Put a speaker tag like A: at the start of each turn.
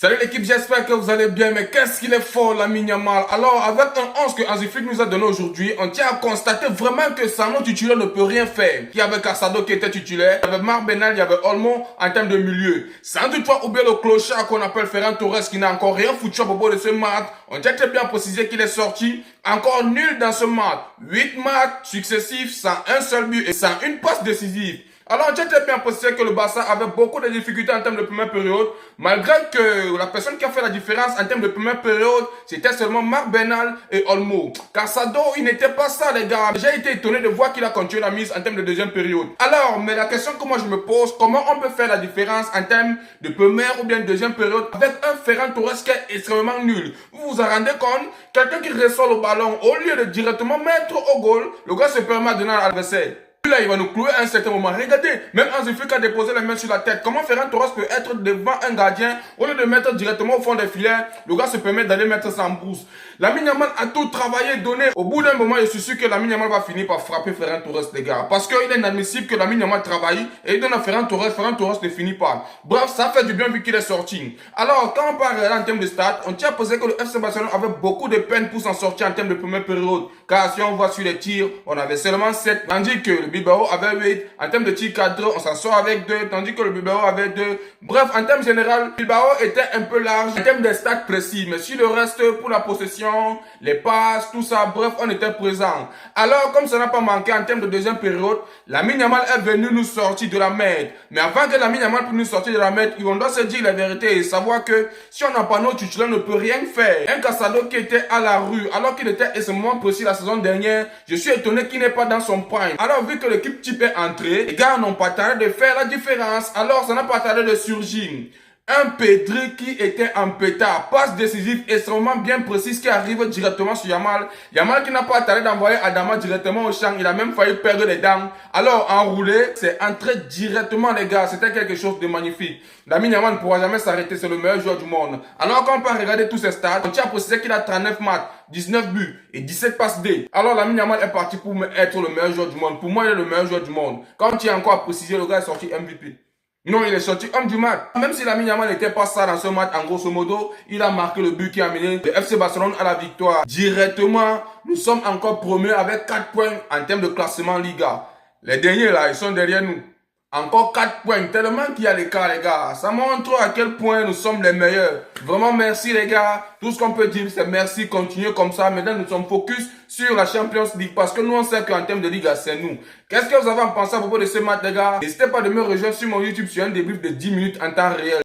A: Salut l'équipe, j'espère que vous allez bien, mais qu'est-ce qu'il est fort Lamine Yamal. Alors, avec un 11 que Hansi Flick nous a donné aujourd'hui, on tient à constater vraiment que Sano titulaire ne peut rien faire. Il y avait Casado qui était titulaire, il y avait Marc Benal, il y avait Olmo en termes de milieu. Sans toutefois oublier le clochard qu'on appelle Ferran Torres qui n'a encore rien foutu à propos de ce match. On tient très bien à préciser qu'il est sorti encore nul dans ce match. 8 matchs successifs sans un seul but et sans une passe décisive. Alors, on tient très bien précisé que le Barça avait beaucoup de difficultés en termes de première période, malgré que la personne qui a fait la différence en termes de première période, c'était seulement Marc Benal et Olmo. Casado, il n'était pas ça, les gars. J'ai été étonné de voir qu'il a continué la mise en termes de deuxième période. Alors, mais la question que moi je me pose, comment on peut faire la différence en termes de première ou bien de deuxième période avec un Ferran Torres qui est extrêmement nul? Vous vous en rendez compte? Quelqu'un qui reçoit le ballon, au lieu de directement mettre au goal, le gars se permet de donner à l'adversaire. Là, il va nous clouer à un certain moment. Regardez, même Hansi Flick a déposé la main sur la tête. Comment Ferran Torres peut être devant un gardien au lieu de mettre directement au fond des filets? Le gars se permet d'aller mettre ça en brousse. Lamine Yamal a tout travaillé, donné. Au bout d'un moment, je suis sûr que Lamine Yamal va finir par frapper Ferran Torres, les gars. Parce qu'il est inadmissible que Lamine Yamal travaille et il donne à Ferran Torres ne finit pas. Bref, ça fait du bien vu qu'il est sorti. Alors, quand on parle en termes de stats, on tient à poser que le FC Barcelone avait beaucoup de peine pour s'en sortir en termes de première période. Car si on voit sur les tirs, on avait seulement 7, tandis que le Bilbao avait 8. En termes de tirs cadrés, on s'en sort avec 2, tandis que le Bilbao avait 2. Bref, en termes général, Bilbao était un peu large en termes de stats précis. Mais sur le reste, pour la possession, les passes, tout ça, bref, on était présent. Alors, comme ça n'a pas manqué en termes de deuxième période, Lamine Yamal est venu nous sortir de la merde. Mais avant que Lamine Yamal puisse nous sortir de la merde, on doit se dire la vérité et savoir que si on n'a pas nos titulaires, on ne peut rien faire. Un Casado qui était à la rue, alors qu'il était extrêmement précis la saison dernière, je suis étonné qu'il n'est pas dans son prime. Alors, vu que l'équipe type est entrée, les gars n'ont pas tardé de faire la différence. Alors, ça n'a pas tardé de surgir. Un Pedri qui était en pétard, passe décisive extrêmement bien précise qui arrive directement sur Yamal. Yamal qui n'a pas tardé d'envoyer Adama directement au champ, il a même failli perdre les dents. Alors enroulé, c'est entré directement les gars, c'était quelque chose de magnifique. Lamine Yamal ne pourra jamais s'arrêter, c'est le meilleur joueur du monde. Alors quand on peut regarder tous ses stats, on tient à préciser qu'il a 39 matchs, 19 buts et 17 passes D. Alors Lamine Yamal est parti pour être le meilleur joueur du monde. Pour moi, il est le meilleur joueur du monde. Quand tu as encore à préciser, le gars est sorti MVP. Non, il est sorti homme du match. Même si Lamine Yamal n'était pas ça dans ce match, en grosso modo, il a marqué le but qui a amené le FC Barcelone à la victoire. Directement, nous sommes encore premiers avec 4 points en termes de classement Liga. Les derniers là, ils sont derrière nous. Encore 4 points, tellement qu'il y a l'écart les gars. Ça montre à quel point nous sommes les meilleurs. Vraiment merci les gars. Tout ce qu'on peut dire c'est merci, continuez comme ça. Maintenant nous sommes focus sur la Champions League parce que nous on sait qu'en termes de Liga c'est nous. Qu'est-ce que vous avez à penser à propos de ce match les gars? N'hésitez pas de me rejoindre sur mon YouTube sur un débrief de 10 minutes en temps réel.